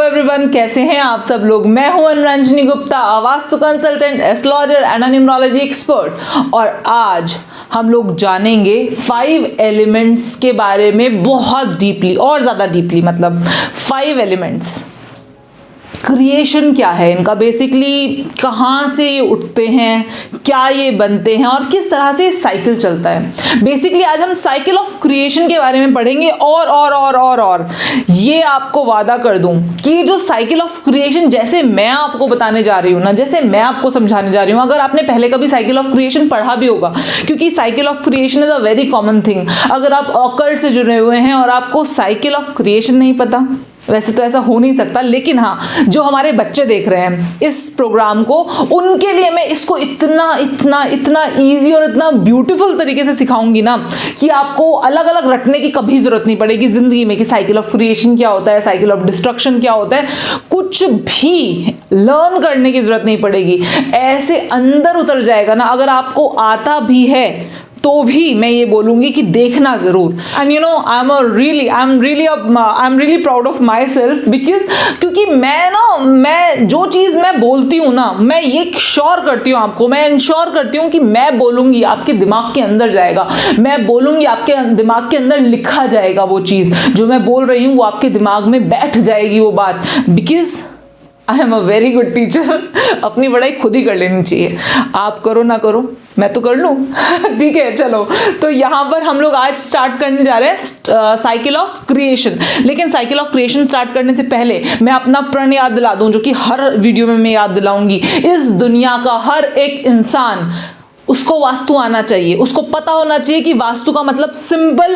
Everyone, कैसे हैं आप सब लोग। मैं हूं Anuranjani Gupta, Vastu consultant, astrologer and numerology expert. और आज हम लोग जानेंगे 5 एलिमेंट्स के बारे में बहुत डीपली, और ज़्यादा डीपली, मतलब 5 एलिमेंट्स। क्रिएशन क्या है इनका, बेसिकली कहाँ से ये उठते हैं, क्या ये बनते हैं और किस तरह से साइकिल चलता है। बेसिकली आज हम साइकिल ऑफ क्रिएशन के बारे में पढ़ेंगे। और ये आपको वादा कर दूं कि जो साइकिल ऑफ क्रिएशन जैसे मैं आपको बताने जा रही हूँ ना, जैसे मैं आपको समझाने जा रही हूँ, अगर आपने पहले कभी साइकिल ऑफ क्रिएशन पढ़ा भी होगा, क्योंकि cycle of creation is a very common thing. अगर आप ऑकल्ट से जुड़े हुए हैं और आपको साइकिल ऑफ क्रिएशन नहीं पता, वैसे तो ऐसा हो नहीं सकता, लेकिन हाँ, जो हमारे बच्चे देख रहे हैं इस प्रोग्राम को, उनके लिए मैं इसको इतना इजी और इतना ब्यूटीफुल तरीके से सिखाऊंगी ना कि आपको अलग अलग रटने की कभी जरूरत नहीं पड़ेगी जिंदगी में कि साइकिल ऑफ क्रिएशन क्या होता है, साइकिल ऑफ डिस्ट्रक्शन क्या होता है। कुछ भी लर्न करने की जरूरत नहीं पड़ेगी, ऐसे अंदर उतर जाएगा ना। अगर आपको आता भी है तो भी मैं ये बोलूंगी कि देखना जरूर। And you know, I am really proud of my self, because क्योंकि मैं जो चीज़ मैं बोलती हूँ ना, मैं ये श्योर करती हूँ आपको, मैं इंश्योर करती हूँ कि मैं बोलूंगी आपके दिमाग के अंदर जाएगा, मैं बोलूंगी आपके दिमाग के अंदर लिखा जाएगा। वो चीज़ जो मैं बोल रही हूँ वो आपके दिमाग में बैठ जाएगी वो बात, because I am a very good teacher. अपनी पढ़ाई खुद ही कर लेनी चाहिए, आप करो ना करो, मैं तो कर लूँ। ठीक है, चलो। तो यहाँ पर हम लोग आज स्टार्ट करने जा रहे हैं साइकिल ऑफ क्रिएशन। लेकिन साइकिल ऑफ क्रिएशन स्टार्ट करने से पहले मैं अपना प्रण याद दिला दूँ, जो कि हर वीडियो में मैं याद दिलाऊंगी। इस दुनिया का हर एक इंसान, उसको वास्तु आना चाहिए, उसको पता होना चाहिए कि वास्तु का मतलब सिंपल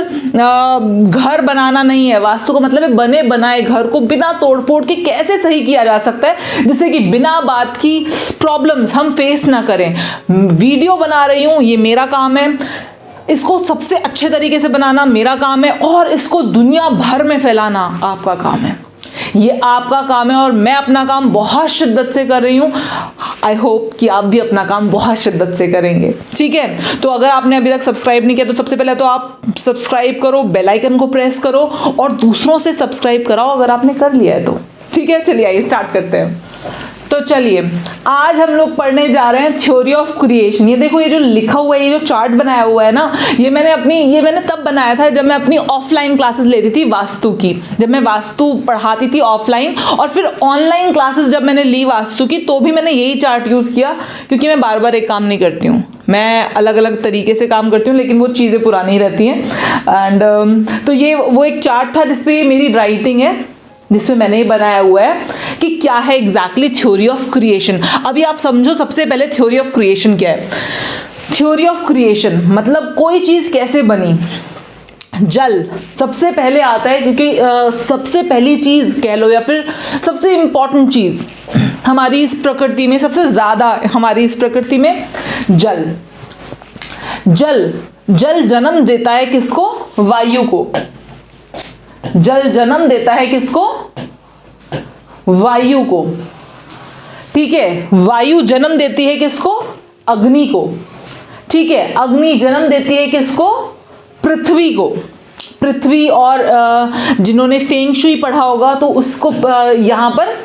घर बनाना नहीं है। वास्तु का मतलब है बने बनाए घर को बिना तोड़फोड़ के कैसे सही किया जा सकता है, जिससे कि बिना बात की प्रॉब्लम्स हम फेस ना करें। वीडियो बना रही हूँ, ये मेरा काम है, इसको सबसे अच्छे तरीके से बनाना मेरा काम है, और इसको दुनिया भर में फैलाना आपका काम है। ये आपका काम है और मैं अपना काम बहुत शिद्दत से कर रही हूँ। आई होप कि आप भी अपना काम बहुत शिद्दत से करेंगे। ठीक है, तो अगर आपने अभी तक सब्सक्राइब नहीं किया तो सबसे पहले तो आप सब्सक्राइब करो, बेल आइकन को प्रेस करो और दूसरों से सब्सक्राइब कराओ अगर आपने कर लिया है तो। ठीक है, चलिए आइए स्टार्ट करते हैं। तो चलिए, आज हम लोग पढ़ने जा रहे हैं थ्योरी ऑफ क्रिएशन। ये देखो, ये जो लिखा हुआ है, ये जो चार्ट बनाया हुआ है ना, ये मैंने तब बनाया था जब मैं अपनी ऑफलाइन क्लासेस लेती थी वास्तु की, जब मैं वास्तु पढ़ाती थी ऑफलाइन, और फिर ऑनलाइन क्लासेस जब मैंने ली वास्तु की, तो भी मैंने यही चार्ट यूज़ किया, क्योंकि मैं बार बार एक काम नहीं करती हूँ, मैं अलग अलग तरीके से काम करती हूँ, लेकिन वो चीज़ें पुरानी रहती हैं। एंड तो ये वो एक चार्ट था जिसपे मेरी राइटिंग है, जिसमें मैंने बनाया हुआ है कि क्या है एग्जैक्टली थ्योरी ऑफ क्रिएशन। अभी आप समझो सबसे पहले थ्योरी ऑफ क्रिएशन क्या है। थ्योरी ऑफ क्रिएशन मतलब कोई चीज़ कैसे बनी। जल सबसे पहले आता है, क्योंकि सबसे पहली चीज़ कह लो या फिर सबसे इम्पॉर्टेंट चीज़ हमारी इस प्रकृति में, सबसे ज़्यादा हमारी इस प्रकृति में जल जन्म देता है किसको? वायु को। जल जन्म देता है किसको? वायु को। ठीक है, वायु जन्म देती है किसको? अग्नि को। ठीक है, अग्नि जन्म देती है किसको? पृथ्वी को। पृथ्वी, और जिन्होंने फेंग शुई पढ़ा होगा तो उसको यहाँ पर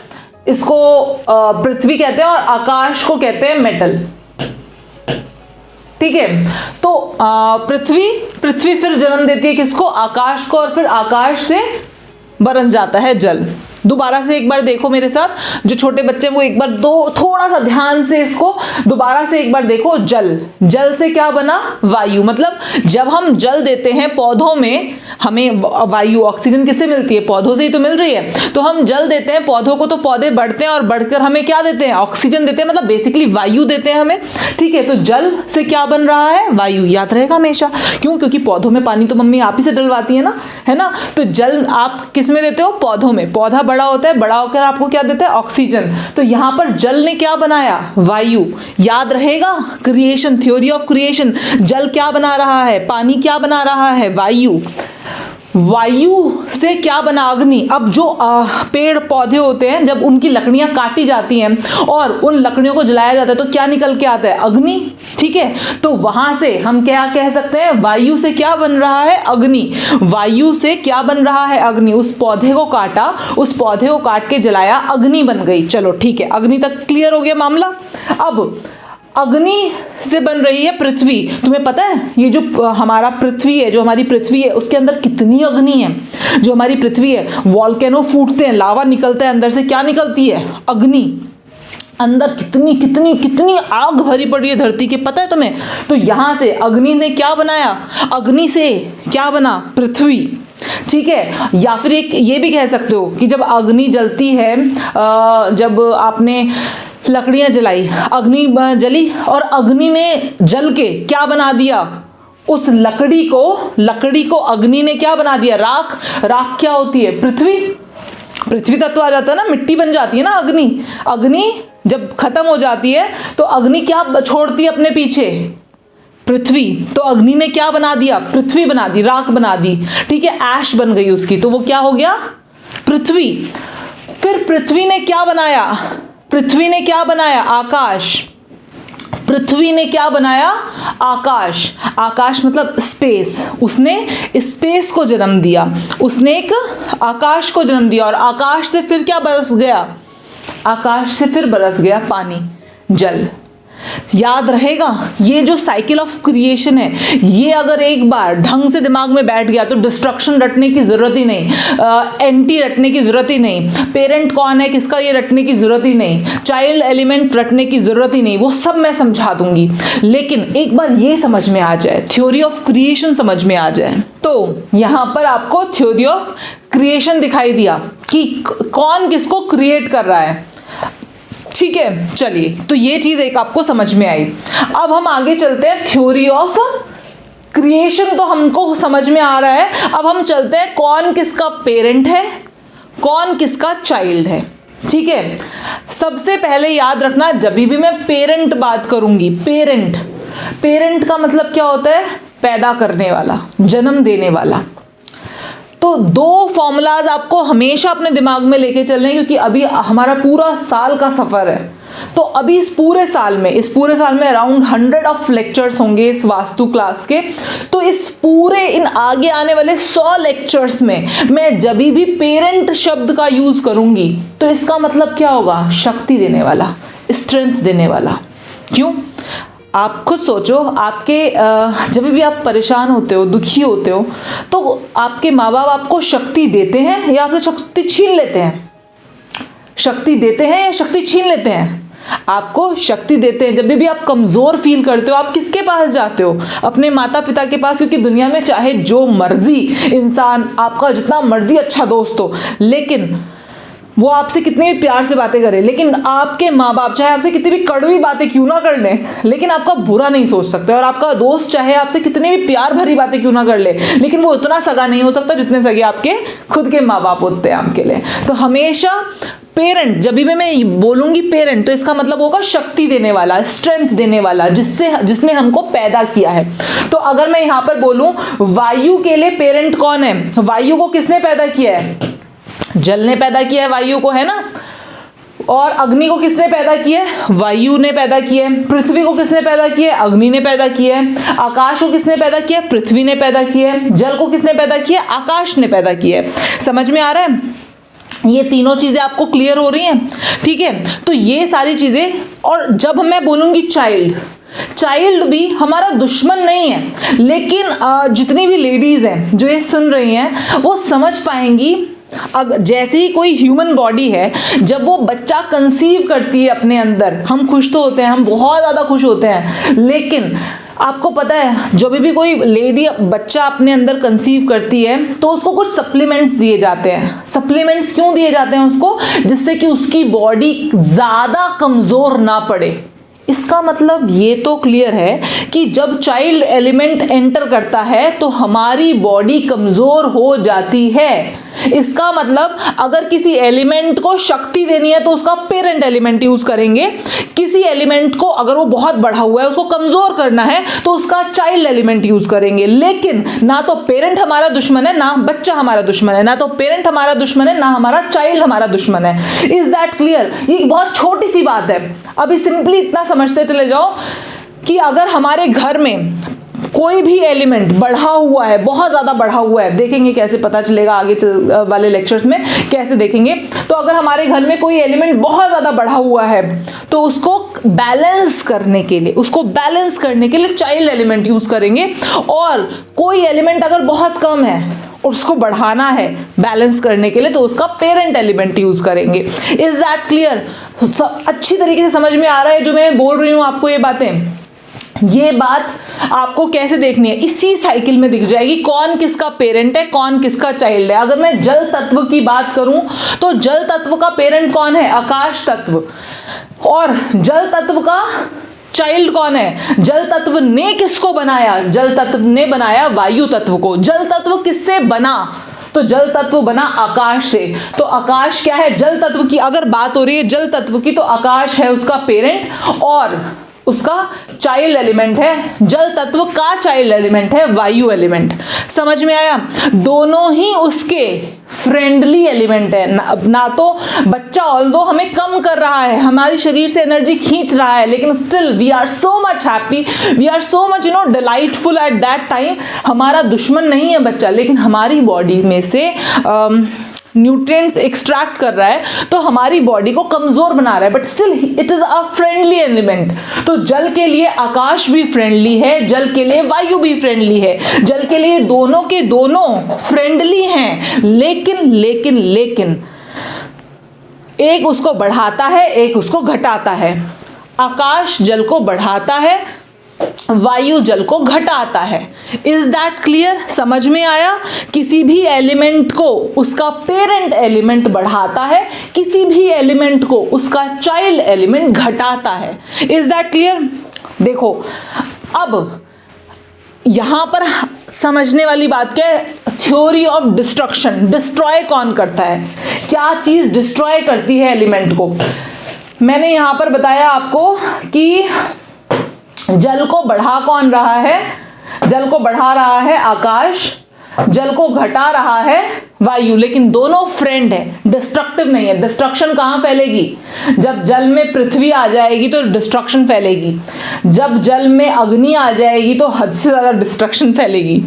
इसको पृथ्वी कहते हैं, और आकाश को कहते हैं मेटल। ठीक है, तो पृथ्वी फिर जन्म देती है किसको? आकाश को, और फिर आकाश से बरस जाता है जल। दोबारा से एक बार देखो मेरे साथ, जो छोटे बच्चे हैं वो एक बार थोड़ा सा ध्यान से इसको दोबारा से एक बार देखो। जल से क्या बना? वायु। मतलब जब हम जल देते हैं पौधों में, हमें वायु, ऑक्सीजन किससे मिलती है? पौधों से ही तो मिल रही है। तो हम जल देते हैं पौधों को, तो पौधे बढ़ते हैं और बढ़कर हमें क्या देते हैं? ऑक्सीजन देते हैं, मतलब बेसिकली वायु देते हैं हमें। ठीक है, तो जल से क्या बन रहा है? वायु। याद रहेगा हमेशा, क्यों? क्योंकि पौधों में पानी तो मम्मी आप ही से डलवाती है ना, है ना। तो जल आप किस में देते हो? पौधों में। पौधा बड़ा होता है, बड़ा होकर आपको क्या देता है? ऑक्सीजन। तो यहां पर जल ने क्या बनाया? वायु। याद रहेगा, क्रिएशन, थ्योरी ऑफ क्रिएशन, जल क्या बना रहा है? पानी क्या बना रहा है? वायु। वायु से क्या बना? अग्नि। अब जो पेड़ पौधे होते हैं, जब उनकी लकड़ियां काटी जाती हैं और उन लकड़ियों को जलाया जाता है तो क्या निकल के आता है? अग्नि। ठीक है, तो वहां से हम क्या कह सकते हैं? वायु से क्या बन रहा है? अग्नि। वायु से क्या बन रहा है? अग्नि। उस पौधे को काटा, उस पौधे को काट के जलाया, अग्नि बन गई। चलो ठीक है, अग्नि तक क्लियर हो गया मामला। अब अग्नि से बन रही है पृथ्वी। तुम्हें पता है ये जो हमारा पृथ्वी है, जो हमारी पृथ्वी है, उसके अंदर कितनी अग्नि है? जो हमारी पृथ्वी है, वॉल्केनो फूटते हैं, लावा निकलता है, अंदर से क्या निकलती है? अग्नि। अंदर कितनी कितनी कितनी आग भरी पड़ी है धरती के, पता है तुम्हें? तो यहां से अग्नि ने क्या बनाया? अग्नि से क्या बना? पृथ्वी। ठीक है, या फिर एक ये भी कह सकते हो कि जब अग्नि जलती है, जब आपने लकड़ियां जलाई, अग्नि जली और अग्नि ने जल के क्या बना दिया? उस लकड़ी को अग्नि ने क्या बना दिया? राख। राख क्या होती है? पृथ्वी। पृथ्वी तत्व आ जाता है ना, मिट्टी बन जाती है ना अग्नि। अग्नि जब खत्म हो जाती है तो अग्नि क्या छोड़ती है अपने पीछे? पृथ्वी। तो अग्नि ने क्या बना दिया? पृथ्वी बना दी, राख बना दी। ठीक है, ऐश बन गई उसकी, तो वो क्या हो गया? पृथ्वी। फिर पृथ्वी ने क्या बनाया? पृथ्वी ने क्या बनाया? आकाश। पृथ्वी ने क्या बनाया? आकाश। आकाश मतलब स्पेस। उसने स्पेस को जन्म दिया, उसने एक आकाश को जन्म दिया। और आकाश से फिर क्या बरस गया? आकाश से फिर बरस गया पानी, जल। याद रहेगा, ये जो साइकिल ऑफ क्रिएशन है, ये अगर एक बार ढंग से दिमाग में बैठ गया तो डिस्ट्रक्शन रटने की जरूरत ही नहीं, एंटी रटने की जरूरत ही नहीं, पेरेंट कौन है किसका ये रटने की जरूरत ही नहीं, चाइल्ड एलिमेंट रटने की जरूरत ही नहीं, वो सब मैं समझा दूंगी। लेकिन एक बार ये समझ में आ जाए, थ्योरी ऑफ क्रिएशन समझ में आ जाए, तो यहां पर आपको थ्योरी ऑफ क्रिएशन दिखाई दिया कि कौन किसको क्रिएट कर रहा है। ठीक है, चलिए, तो ये चीज एक आपको समझ में आई। अब हम आगे चलते हैं। थ्योरी ऑफ क्रिएशन तो हमको समझ में आ रहा है। अब हम चलते हैं कौन किसका पेरेंट है, कौन किसका चाइल्ड है। ठीक है, सबसे पहले याद रखना, जब भी मैं पेरेंट बात करूंगी, पेरेंट का मतलब क्या होता है? पैदा करने वाला, जन्म देने वाला। तो दो फॉर्मूलाज आपको हमेशा अपने दिमाग में लेके चलने हैं, क्योंकि अभी हमारा पूरा साल का सफर है। तो अभी इस पूरे साल में अराउंड 100 ऑफ लेक्चर्स होंगे इस वास्तु क्लास के। तो इस पूरे इन आगे आने वाले 100 लेक्चर्स में मैं जब भी पेरेंट शब्द का यूज करूंगी तो इसका मतलब क्या होगा? शक्ति देने वाला, स्ट्रेंथ देने वाला। क्यों? आप खुद सोचो, आपके जब भी आप परेशान होते हो, दुखी होते हो, तो आपके माँ बाप आपको शक्ति देते हैं या आपसे शक्ति छीन लेते हैं? शक्ति देते हैं या शक्ति छीन लेते हैं? आपको शक्ति देते हैं। जब भी आप कमज़ोर फील करते हो, आप किसके पास जाते हो? अपने माता पिता के पास। क्योंकि दुनिया में चाहे जो मर्जी इंसान, आपका जितना मर्जी अच्छा दोस्त हो, लेकिन वो आपसे कितनी भी प्यार से बातें करे, लेकिन आपके माँ बाप चाहे आपसे कितनी भी कड़वी बातें क्यों ना कर लें, लेकिन आपका बुरा नहीं सोच सकते। और आपका दोस्त चाहे आपसे कितनी भी प्यार भरी बातें क्यों ना कर ले, लेकिन वो उतना सगा नहीं हो सकता जितने सगे आपके खुद के माँ बाप होते हैं आपके लिए। तो हमेशा पेरेंट, जब भी मैं बोलूंगी पेरेंट, तो इसका मतलब होगा शक्ति देने वाला, स्ट्रेंथ देने वाला, जिसने हमको पैदा किया है। तो अगर मैं यहाँ पर बोलूं वायु के लिए पेरेंट कौन है? वायु को किसने पैदा किया है? जल ने पैदा किया है वायु को, है ना। और अग्नि को किसने पैदा किया है? वायु ने पैदा किया है। पृथ्वी को किसने पैदा किया है? अग्नि ने पैदा किया है। आकाश को किसने पैदा किया है? पृथ्वी ने पैदा किया है। जल को किसने पैदा किया है? आकाश ने पैदा किया है। समझ में आ रहा है? ये तीनों चीजें आपको क्लियर हो रही हैं? ठीक है, तो ये सारी चीजें। और जब मैं बोलूंगी चाइल्ड भी हमारा दुश्मन नहीं है, लेकिन जितनी भी लेडीज हैं जो ये सुन रही हैं वो समझ पाएंगी। जैसे ही कोई ह्यूमन बॉडी है, जब वो बच्चा कंसीव करती है अपने अंदर, हम खुश तो होते हैं, हम बहुत ज़्यादा खुश होते हैं। लेकिन आपको पता है, जब भी कोई लेडी बच्चा अपने अंदर कंसीव करती है तो उसको कुछ सप्लीमेंट्स दिए जाते हैं। सप्लीमेंट्स क्यों दिए जाते हैं उसको? जिससे कि उसकी बॉडी ज़्यादा कमज़ोर ना पड़े। इसका मतलब ये तो क्लियर है कि जब चाइल्ड एलिमेंट एंटर करता है तो हमारी बॉडी कमज़ोर हो जाती है। इसका मतलब अगर किसी एलिमेंट को शक्ति देनी है तो उसका पेरेंट एलिमेंट यूज करेंगे, किसी एलिमेंट को अगर वो बहुत बढ़ा हुआ है उसको कमजोर करना है तो उसका चाइल्ड एलिमेंट यूज करेंगे। लेकिन ना तो पेरेंट हमारा दुश्मन है ना बच्चा हमारा दुश्मन है, ना तो पेरेंट हमारा दुश्मन है ना हमारा चाइल्ड हमारा दुश्मन है। Is that clear? ये बहुत छोटी सी बात है। अभी सिंपली इतना समझते चले जाओ कि अगर हमारे घर में कोई भी एलिमेंट बढ़ा हुआ है, बहुत ज्यादा बढ़ा हुआ है, देखेंगे कैसे पता चलेगा आगे वाले लेक्चर्स में कैसे देखेंगे। तो अगर हमारे घर में कोई एलिमेंट बहुत ज्यादा बढ़ा हुआ है तो उसको बैलेंस करने के लिए चाइल्ड एलिमेंट यूज करेंगे, और कोई एलिमेंट अगर बहुत कम है और उसको बढ़ाना है बैलेंस करने के लिए तो उसका पेरेंट एलिमेंट यूज करेंगे। Is that clear? अच्छी तरीके से समझ में आ रहा है जो मैं बोल रही हूं आपको? ये बातें, ये बात आपको कैसे देखनी है, इसी साइकिल में दिख जाएगी कौन किसका पेरेंट है कौन किसका चाइल्ड है। अगर मैं जल तत्व की बात करूं तो जल तत्व का पेरेंट कौन है? आकाश तत्व। और जल तत्व का चाइल्ड कौन है? जल तत्व ने किसको बनाया? जल तत्व ने बनाया वायु तत्व को। जल तत्व किससे बना? तो जल तत्व बना आकाश से। तो आकाश क्या है? जल तत्व की अगर बात हो रही है जल तत्व की तो आकाश है उसका पेरेंट और उसका चाइल्ड एलिमेंट है, जल तत्व का चाइल्ड एलिमेंट है वायु एलिमेंट। समझ में आया? दोनों ही उसके फ्रेंडली एलिमेंट है। ना तो बच्चा ऑल्दो हमें कम कर रहा है, हमारी शरीर से एनर्जी खींच रहा है, लेकिन still we are so much happy, we are so much delightful at that time. हमारा दुश्मन नहीं है बच्चा, लेकिन हमारी बॉडी में से न्यूट्रिएंट्स एक्सट्रैक्ट कर रहा है तो हमारी बॉडी को कमजोर बना रहा है, but still it is a friendly element. तो जल के लिए आकाश भी फ्रेंडली है, जल के लिए वायु भी फ्रेंडली है, जल के लिए दोनों के दोनों फ्रेंडली हैं। लेकिन एक उसको बढ़ाता है एक उसको घटाता है। आकाश जल को बढ़ाता है, वायु जल को घटाता है। Is that clear? समझ में आया? किसी भी एलिमेंट को उसका पेरेंट एलिमेंट बढ़ाता है, किसी भी एलिमेंट को उसका चाइल्ड एलिमेंट घटाता है। Is that clear? देखो अब यहां पर समझने वाली बात क्या है? Theory of destruction. डिस्ट्रॉय कौन करता है? क्या चीज डिस्ट्रॉय करती है एलिमेंट को? मैंने यहां पर बताया आपको कि जल को बढ़ा कौन रहा है? जल को बढ़ा रहा है आकाश, जल को घटा रहा है वायु, लेकिन दोनों फ्रेंड है, डिस्ट्रक्टिव नहीं है। डिस्ट्रक्शन कहां फैलेगी? जब जल में पृथ्वी आ जाएगी तो डिस्ट्रक्शन फैलेगी, जब जल में अग्नि आ जाएगी तो हद से ज्यादा डिस्ट्रक्शन फैलेगी।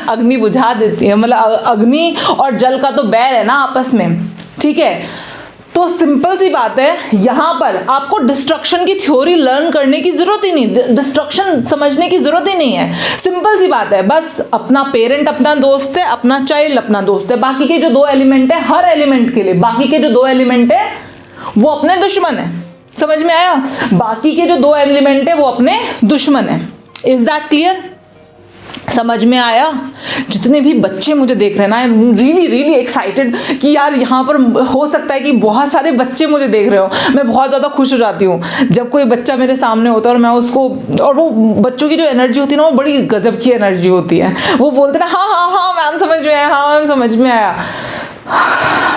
अग्नि बुझा देती है, मतलब अग्नि और जल का तो बैर है ना आपस में, ठीक है? तो सिंपल सी बात है, यहां पर आपको डिस्ट्रक्शन की थ्योरी लर्न करने की जरूरत ही नहीं, डिस्ट्रक्शन समझने की जरूरत ही नहीं है। सिंपल सी बात है, बस अपना पेरेंट अपना दोस्त है, अपना चाइल्ड अपना दोस्त है। बाकी के जो दो एलिमेंट है, हर एलिमेंट के लिए बाकी के जो दो एलिमेंट है वो अपने दुश्मन है। समझ में आया? बाकी के जो दो एलिमेंट है वो अपने दुश्मन है। Is that clear? समझ में आया? जितने भी बच्चे मुझे देख रहे हैं ना, आई एम रियली एक्साइटेड कि यार यहाँ पर हो सकता है कि बहुत सारे बच्चे मुझे देख रहे हो। मैं बहुत ज़्यादा खुश हो जाती हूँ जब कोई बच्चा मेरे सामने होता है और मैं उसको, और वो बच्चों की जो एनर्जी होती है ना वो बड़ी गजब की एनर्जी होती है। वो बोलते ना हाँ मैम समझ में आया, हाँ मैम समझ में आया।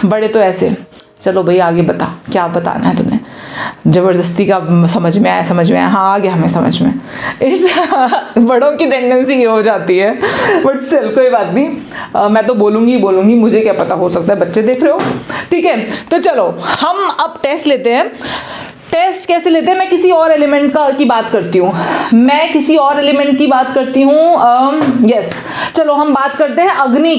बड़े तो ऐसे, चलो भाई आगे बता, क्या बताना है तुम्हें? जबरदस्ती का समझ में आया, हाँ आ गया हमें समझ में। इट्स बड़ों की टेंडेंसी ये हो जाती है, बट स्टिल कोई बात नहीं, मैं तो बोलूँगी, मुझे क्या पता, हो सकता है बच्चे देख रहे हो, ठीक है? तो चलो हम अब टेस्ट लेते हैं। टेस्ट कैसे लेते हैं? मैं किसी और एलिमेंट की बात करती हूँ, यस, चलो हम बात करते हैं अग्नि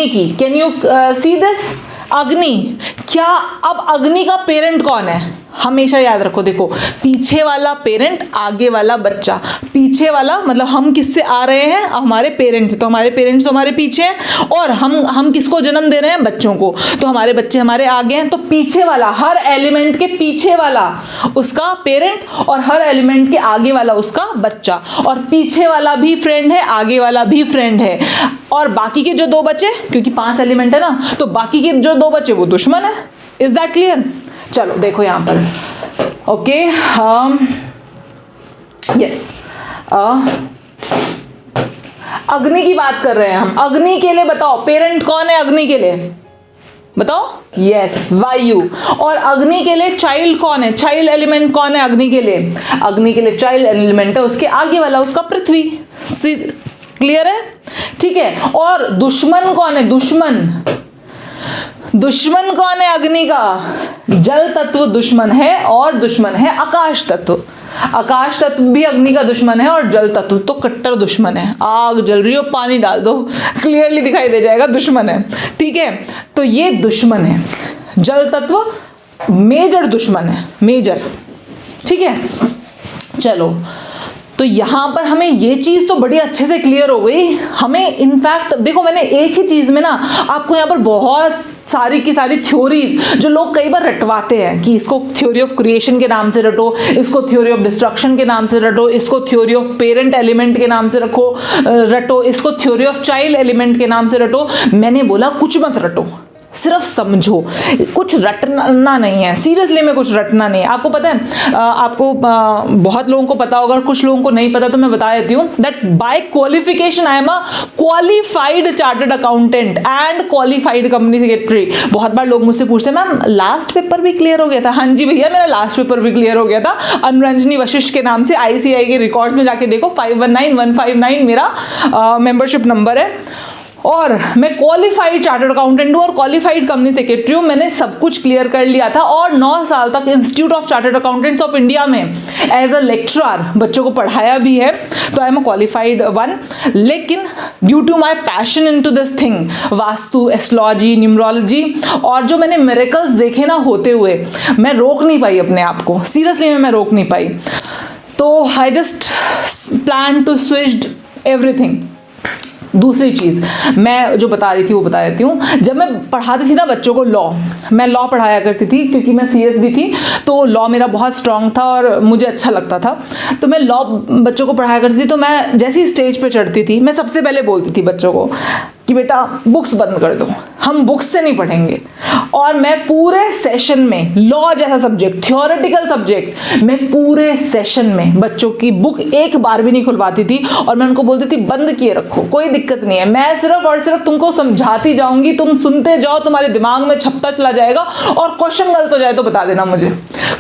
की। Can you see this? अग्नि, क्या अब अग्नि का पेरेंट कौन है? हमेशा याद रखो, देखो पीछे वाला पेरेंट, आगे वाला बच्चा। पीछे वाला मतलब हम किससे आ रहे हैं? हमारे पेरेंट्स, तो हमारे पेरेंट्स हमारे पीछे हैं, और हम किसको जन्म दे रहे हैं? बच्चों को, तो हमारे बच्चे हमारे आगे हैं। तो पीछे वाला, हर एलिमेंट के पीछे वाला उसका पेरेंट, और हर एलिमेंट के आगे वाला उसका बच्चा। और पीछे वाला भी फ्रेंड है, आगे वाला भी फ्रेंड है, और बाकी के जो दो बचे, क्योंकि 5 एलिमेंट है ना, तो बाकी के जो दो बचे वो दुश्मन है। Is that clear? चलो देखो यहां पर, ओके, यस, अग्नि की बात कर रहे हैं हम। अग्नि के लिए बताओ पेरेंट कौन है अग्नि के लिए, बताओ। यस, वायु। और अग्नि के लिए चाइल्ड कौन है, चाइल्ड एलिमेंट कौन है अग्नि के लिए? अग्नि के लिए चाइल्ड एलिमेंट है उसके आगे वाला, उसका पृथ्वी। क्लियर है? ठीक है। और दुश्मन कौन है? दुश्मन कौन है अग्नि का? जल तत्व दुश्मन है, और दुश्मन है आकाश तत्व। आकाश तत्व भी अग्नि का दुश्मन है, और जल तत्व तो कट्टर दुश्मन है। आग जल रही हो, पानी डाल दो, क्लियरली दिखाई दे जाएगा दुश्मन है। ठीक है, तो ये दुश्मन है, जल तत्व मेजर दुश्मन है, मेजर। ठीक है, चलो, तो यहां पर हमें ये चीज तो बड़ी अच्छे से क्लियर हो गई। हमें इनफैक्ट देखो, मैंने एक ही चीज में ना आपको यहां पर बहुत सारी की सारी थ्योरीज जो लोग कई बार रटवाते हैं कि इसको थ्योरी ऑफ क्रिएशन के नाम से रटो, इसको थ्योरी ऑफ डिस्ट्रक्शन के नाम से रटो, इसको थ्योरी ऑफ पेरेंट एलिमेंट के नाम से रटो, इसको थ्योरी ऑफ चाइल्ड एलिमेंट के नाम से रटो। मैंने बोला कुछ मत रटो, सिर्फ समझो, कुछ रटना नहीं है। सीरियसली में कुछ रटना नहीं है। आपको पता है, आपको बहुत लोगों को पता होगा और कुछ लोगों को नहीं पता, तो मैं बता देती हूँ that bye qualification I am a qualified chartered accountant and qualified company secretary. बहुत बार लोग मुझसे पूछते हैं मैम लास्ट पेपर भी क्लियर हो गया था? हाँ जी भैया, मेरा लास्ट पेपर भी क्लियर हो गया था। अनुरंजनी वशिष्ठ के नाम से ICAI के रिकॉर्ड्स में जाके देखो, 519159 मेरा मेंबरशिप नंबर है। और मैं क्वालिफाइड चार्टर्ड अकाउंटेंट हूँ और क्वालिफाइड कंपनी सेक्रेटरी हूँ। मैंने सब कुछ क्लियर कर लिया था, और 9 साल तक Institute of Chartered Accountants of India में एज अ लेक्चरर बच्चों को पढ़ाया भी है। तो I am a qualified one. लेकिन due to my passion in to this thing, Vastu, astrology, numerology, और जो मैंने मिरेकल्स देखे ना होते हुए, मैं रोक नहीं पाई अपने आप को। सीरियसली मैं रोक नहीं पाई। तो I just plan to switch everything. दूसरी चीज़ मैं जो बता रही थी वो बता देती हूँ। जब मैं पढ़ाती थी ना बच्चों को लॉ, मैं लॉ पढ़ाया करती थी क्योंकि मैं CS भी थी, तो लॉ मेरा बहुत स्ट्रांग था और मुझे अच्छा लगता था। तो मैं लॉ बच्चों को पढ़ाया करती थी। तो मैं जैसी स्टेज पे चढ़ती थी, मैं सबसे पहले बोलती थी बच्चों को कि बेटा बुक्स बंद कर दो, हम बुक्स से नहीं पढ़ेंगे। और मैं पूरे सेशन में लॉ जैसा सब्जेक्ट, थ्योरेटिकल सब्जेक्ट, मैं पूरे सेशन में बच्चों की बुक एक बार भी नहीं खुलवाती थी। और मैं उनको बोलती थी बंद किए रखो, कोई दिक्कत नहीं है, मैं सिर्फ और सिर्फ तुमको समझाती जाऊंगी, तुम सुनते जाओ, तुम्हारे दिमाग में छपता चला जाएगा। और क्वेश्चन गलत हो जाए तो बता देना मुझे,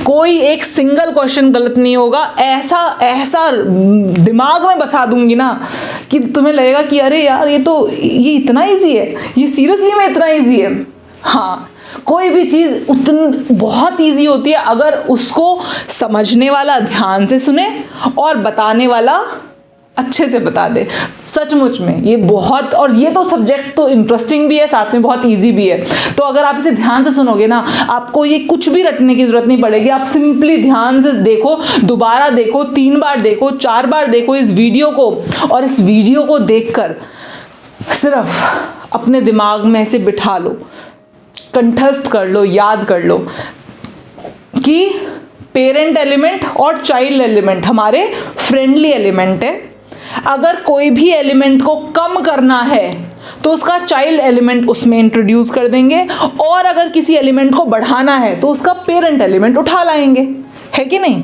कोई एक सिंगल क्वेश्चन गलत नहीं होगा। ऐसा दिमाग में बसा दूंगी ना कि तुम्हें लगेगा कि अरे यार ये इतना ईजी है, ये सीरियसली में इतना ईजी है। हाँ, कोई भी चीज़ उतनी बहुत ईजी होती है अगर उसको समझने वाला ध्यान से सुने और बताने वाला अच्छे से बता दे। सचमुच में ये बहुत, और ये तो सब्जेक्ट तो इंटरेस्टिंग भी है, साथ में बहुत इजी भी है। तो अगर आप इसे ध्यान से सुनोगे ना, आपको ये कुछ भी रटने की जरूरत नहीं पड़ेगी। आप सिंपली ध्यान से देखो, दोबारा देखो, 3 बार देखो, 4 बार देखो इस वीडियो को, और इस वीडियो को देखकर सिर्फ अपने दिमाग में ऐसे बिठा लो, कंठस्थ कर लो, याद कर लो कि पेरेंट एलिमेंट और चाइल्ड एलिमेंट हमारे फ्रेंडली एलिमेंट है। अगर कोई भी एलिमेंट को कम करना है तो उसका चाइल्ड एलिमेंट उसमें इंट्रोड्यूस कर देंगे, और अगर किसी एलिमेंट को बढ़ाना है तो उसका पेरेंट एलिमेंट उठा लाएंगे, है कि नहीं।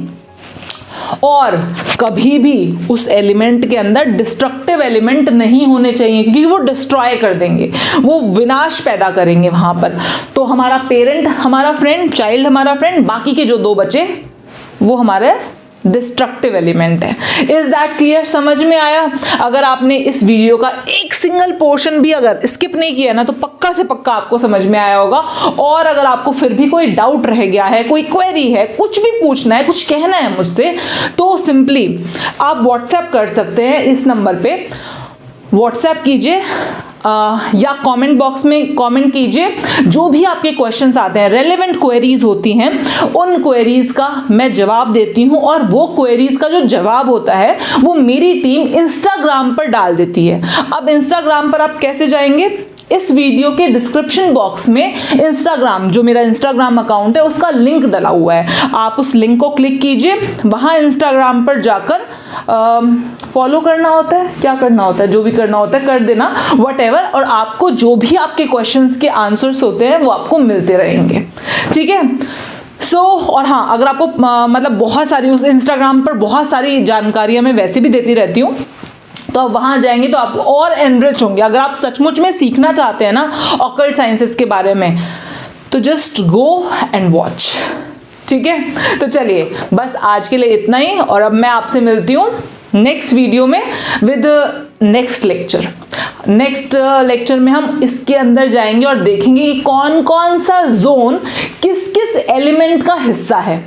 और कभी भी उस एलिमेंट के अंदर डिस्ट्रक्टिव एलिमेंट नहीं होने चाहिए, क्योंकि वो डिस्ट्रॉय कर देंगे, वो विनाश पैदा करेंगे वहां पर। तो हमारा पेरेंट हमारा फ्रेंड, चाइल्ड हमारा फ्रेंड, बाकी के जो 2 बचे वो हमारे डिस्ट्रक्टिव एलिमेंट है। Is that clear? समझ में आया? अगर आपने इस वीडियो का एक सिंगल पोर्शन भी अगर स्किप नहीं किया ना, तो पक्का से पक्का आपको समझ में आया होगा। और अगर आपको फिर भी कोई डाउट रह गया है, कोई क्वेरी है, कुछ भी पूछना है, कुछ कहना है मुझसे, तो सिंपली आप व्हाट्सएप कर सकते हैं। इस नंबर पे व्हाट्सएप कीजिए या कमेंट बॉक्स में कमेंट कीजिए। जो भी आपके क्वेश्चंस आते हैं, रेलेवेंट क्वेरीज होती हैं, उन क्वेरीज का मैं जवाब देती हूं, और वो क्वेरीज का जो जवाब होता है वो मेरी टीम इंस्टाग्राम पर डाल देती है। अब इंस्टाग्राम पर आप कैसे जाएंगे? इस वीडियो के डिस्क्रिप्शन बॉक्स में इंस्टाग्राम, जो मेरा इंस्टाग्राम अकाउंट है, उसका लिंक डला हुआ है। आप उस लिंक को क्लिक कीजिए, वहां इंस्टाग्राम पर जाकर फॉलो करना होता है, क्या करना होता है, जो भी करना होता है कर देना, व्हाटएवर, और आपको जो भी आपके क्वेश्चंस के आंसर्स होते हैं वो आपको मिलते रहेंगे। ठीक है। और हाँ, अगर आपको मतलब बहुत सारी उस इंस्टाग्राम पर बहुत सारी जानकारियां मैं वैसे भी देती रहती हूँ, तो आप वहां जाएंगे तो आप और एनरिच होंगे। अगर आप सचमुच में सीखना चाहते हैं ना ऑकल्ट साइंसेस के बारे में, तो जस्ट गो एंड वॉच। ठीक है, तो चलिए बस आज के लिए इतना ही, और अब मैं आपसे मिलती हूँ नेक्स्ट वीडियो में with next lecture. Next lecture में हम इसके अंदर जाएंगे और देखेंगे कि कौन कौन सा जोन किस किस एलिमेंट का हिस्सा है।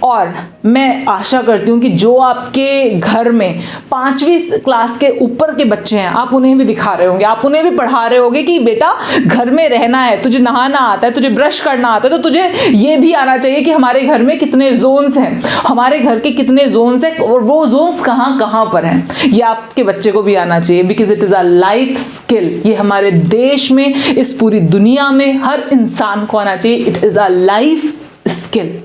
और मैं आशा करती हूँ कि जो आपके घर में 5वीं क्लास के ऊपर के बच्चे हैं, आप उन्हें भी दिखा रहे होंगे, आप उन्हें भी पढ़ा रहे होंगे कि बेटा घर में रहना है, तुझे नहाना आता है, तुझे ब्रश करना आता है, तो तुझे ये भी आना चाहिए कि हमारे घर में कितने जोन्स हैं, हमारे घर के कितने जोन्स हैं और वो जोन्स कहाँ कहाँ पर हैं। ये आपके बच्चे को भी आना चाहिए, because it is a life skill. ये हमारे देश में, इस पूरी दुनिया में हर इंसान को आना चाहिए। It is a life skill.